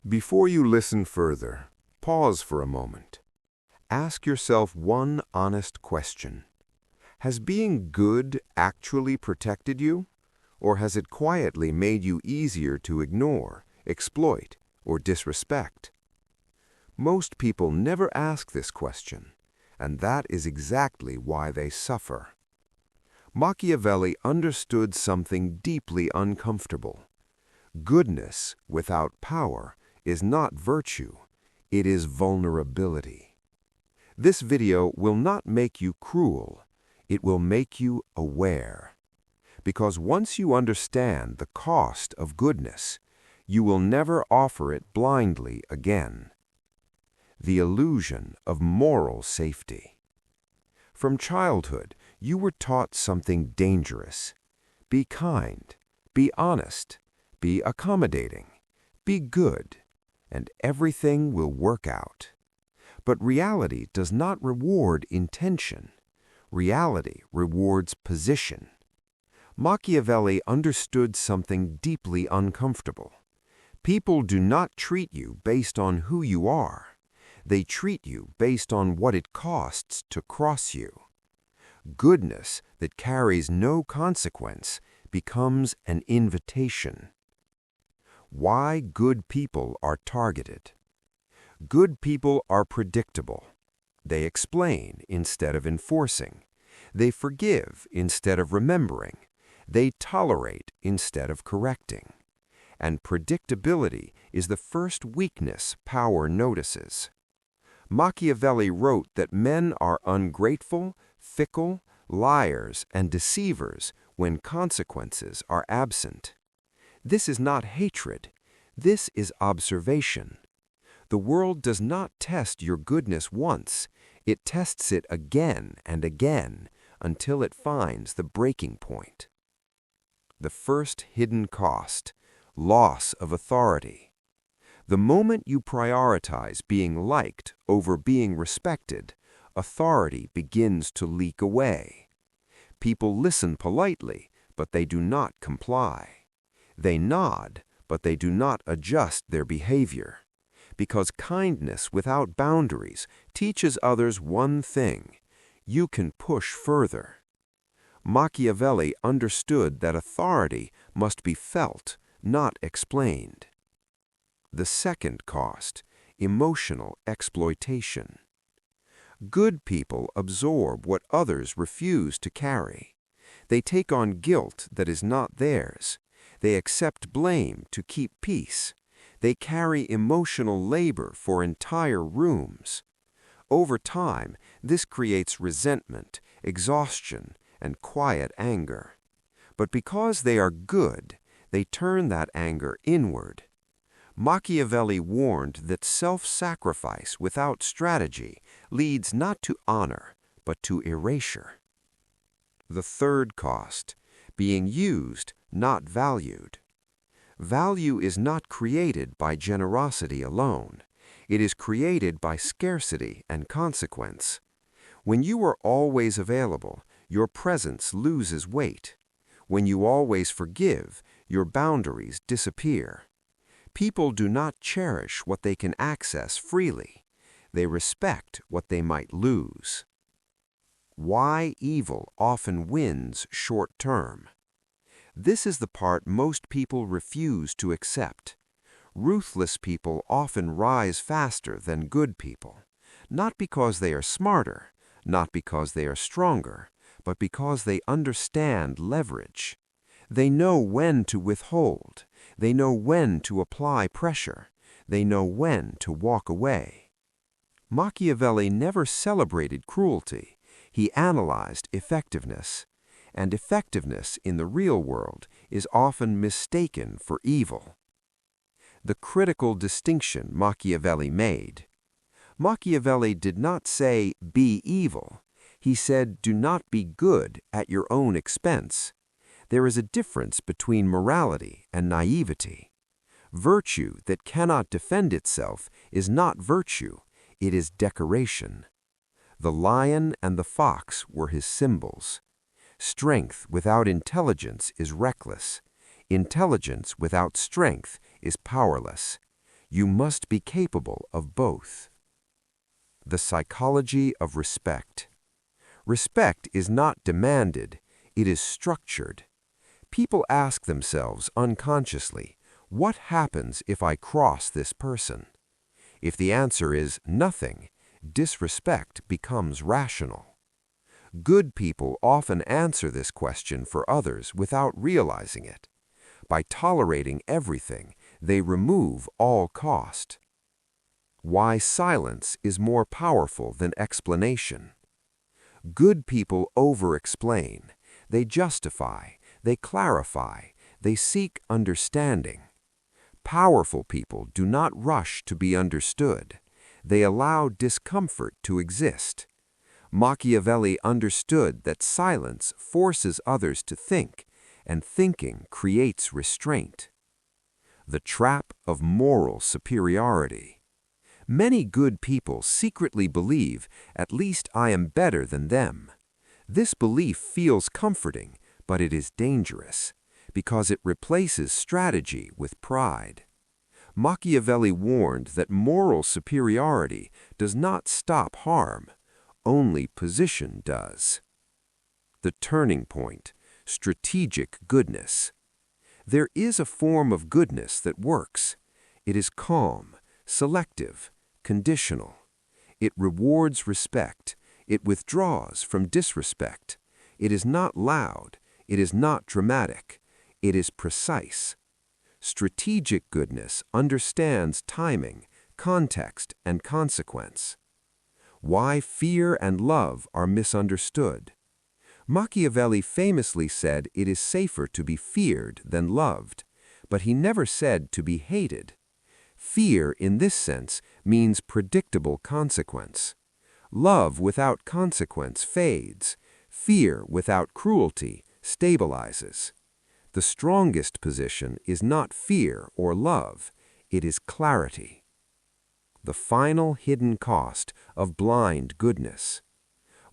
Before you listen further, pause for a moment. Ask yourself one honest question. Has being good actually protected you, or has it quietly made you easier to ignore, exploit, or disrespect? Most people never ask this question, and that is exactly why they suffer. Machiavelli understood something deeply uncomfortable. Goodness without power is not virtue, it is vulnerability. This video will not make you cruel, it will make you aware. Because once you understand the cost of goodness, you will never offer it blindly again. The illusion of moral safety. From childhood, you were taught something dangerous. Be kind, be honest, be accommodating, be good, and everything will work out. But reality does not reward intention. Reality rewards position. Machiavelli understood something deeply uncomfortable. People do not treat you based on who you are. They treat you based on what it costs to cross you. Goodness that carries no consequence becomes an invitation. Why good people are targeted. Good people are predictable. They explain instead of enforcing. They forgive instead of remembering. They tolerate instead of correcting. And predictability is the first weakness power notices. Machiavelli wrote that men are ungrateful, fickle, liars, and deceivers when consequences are absent. This is not hatred. This is observation. The world does not test your goodness once. It tests it again and again until it finds the breaking point. The first hidden cost, loss of authority. The moment you prioritize being liked over being respected, authority begins to leak away. People listen politely, but they do not comply. They nod, but they do not adjust their behavior. Because kindness without boundaries teaches others one thing: you can push further. Machiavelli understood that authority must be felt, not explained. The second cost, emotional exploitation. Good people absorb what others refuse to carry. They take on guilt that is not theirs. They accept blame to keep peace. They carry emotional labor for entire rooms. Over time, this creates resentment, exhaustion, and quiet anger. But because they are good, they turn that anger inward. Machiavelli warned that self-sacrifice without strategy leads not to honor, but to erasure. The third cost, being used, not valued. Value is not created by generosity alone. It is created by scarcity and consequence. When you are always available, your presence loses weight. When you always forgive, your boundaries disappear. People do not cherish what they can access freely. They respect what they might lose. Why evil often wins short term. This is the part most people refuse to accept. Ruthless people often rise faster than good people, not because they are smarter, not because they are stronger, but because they understand leverage. They know when to withhold. They know when to apply pressure. They know when to walk away. Machiavelli never celebrated cruelty. He analyzed effectiveness. And effectiveness in the real world is often mistaken for evil. The critical distinction Machiavelli made. Machiavelli did not say, be evil. He said, do not be good at your own expense. There is a difference between morality and naivety. Virtue that cannot defend itself is not virtue, it is decoration. The lion and the fox were his symbols. Strength without intelligence is reckless. Intelligence without strength is powerless. You must be capable of both. The psychology of respect. Respect is not demanded, it is structured. People ask themselves unconsciously, what happens if I cross this person? If the answer is nothing, disrespect becomes rational. Good people often answer this question for others without realizing it. By tolerating everything, they remove all cost. Why silence is more powerful than explanation. Good people over-explain. They justify, they clarify, they seek understanding. Powerful people do not rush to be understood. They allow discomfort to exist. Machiavelli understood that silence forces others to think, and thinking creates restraint. The trap of moral superiority. Many good people secretly believe, at least I am better than them. This belief feels comforting, but it is dangerous, because it replaces strategy with pride. Machiavelli warned that moral superiority does not stop harm, only position does. The turning point, strategic goodness. There is a form of goodness that works. It is calm, selective, conditional. It rewards respect. It withdraws from disrespect. It is not loud. It is not dramatic. It is precise. Strategic goodness understands timing, context, and consequence. Why fear and love are misunderstood. Machiavelli famously said it is safer to be feared than loved, but he never said to be hated. Fear, in this sense, means predictable consequence. Love without consequence fades. Fear without cruelty stabilizes. The strongest position is not fear or love, it is clarity. The final hidden cost of blind goodness.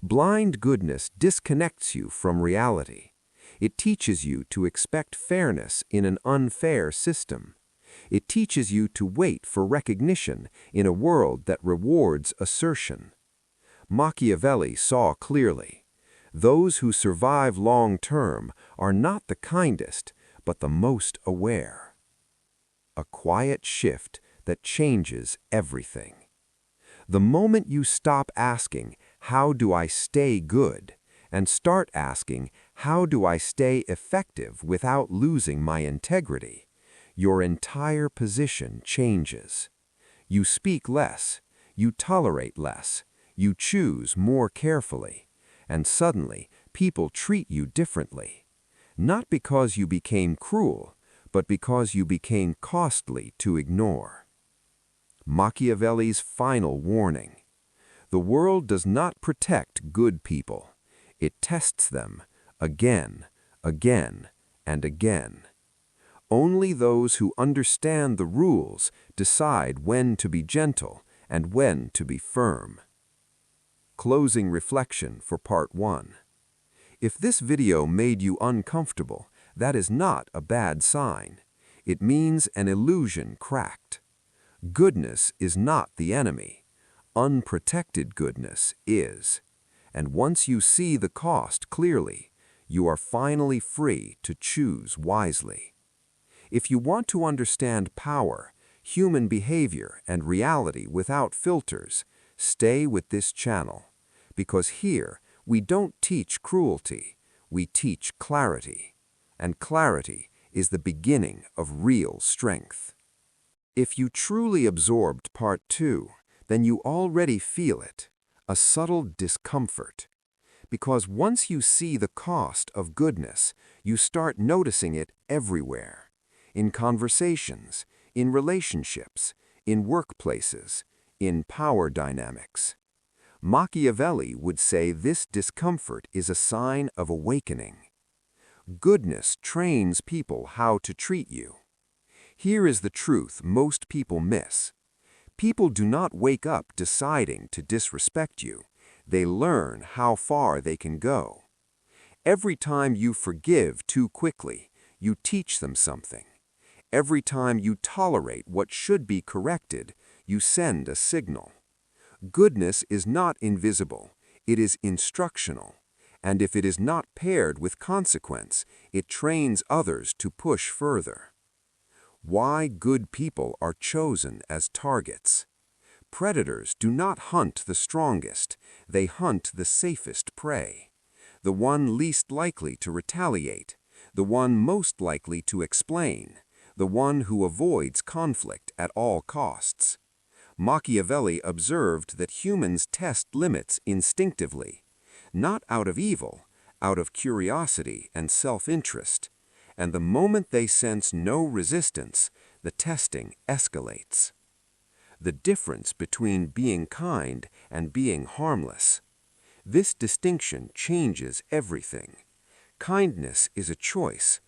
Blind goodness disconnects you from reality. It teaches you to expect fairness in an unfair system. It teaches you to wait for recognition in a world that rewards assertion. Machiavelli saw clearly. Those who survive long-term are not the kindest, but the most aware. A quiet shift that changes everything. The moment you stop asking, how do I stay good, and start asking, how do I stay effective without losing my integrity, your entire position changes. You speak less, you tolerate less, you choose more carefully, and suddenly people treat you differently. Not because you became cruel, but because you became costly to ignore. Machiavelli's final warning. The world does not protect good people. It tests them again, again, and again. Only those who understand the rules decide when to be gentle and when to be firm. Closing reflection for part 1. If this video made you uncomfortable, that is not a bad sign. It means an illusion cracked. Goodness is not the enemy. Unprotected goodness is. And once you see the cost clearly, you are finally free to choose wisely. If you want to understand power, human behavior, and reality without filters, stay with this channel. Because here, we don't teach cruelty, we teach clarity. And clarity is the beginning of real strength. If you truly absorbed part 2, then you already feel it, a subtle discomfort. Because once you see the cost of goodness, you start noticing it everywhere. In conversations, in relationships, in workplaces, in power dynamics. Machiavelli would say this discomfort is a sign of awakening. Goodness trains people how to treat you. Here is the truth most people miss. People do not wake up deciding to disrespect you. They learn how far they can go. Every time you forgive too quickly, you teach them something. Every time you tolerate what should be corrected, you send a signal. Goodness is not invisible, it is instructional, and if it is not paired with consequence, it trains others to push further. Why good people are chosen as targets. Predators do not hunt the strongest, they hunt the safest prey. The one least likely to retaliate, the one most likely to explain, the one who avoids conflict at all costs. Machiavelli observed that humans test limits instinctively, not out of evil, out of curiosity and self-interest, and the moment they sense no resistance, the testing escalates. The difference between being kind and being harmless. This distinction changes everything. Kindness is a choice,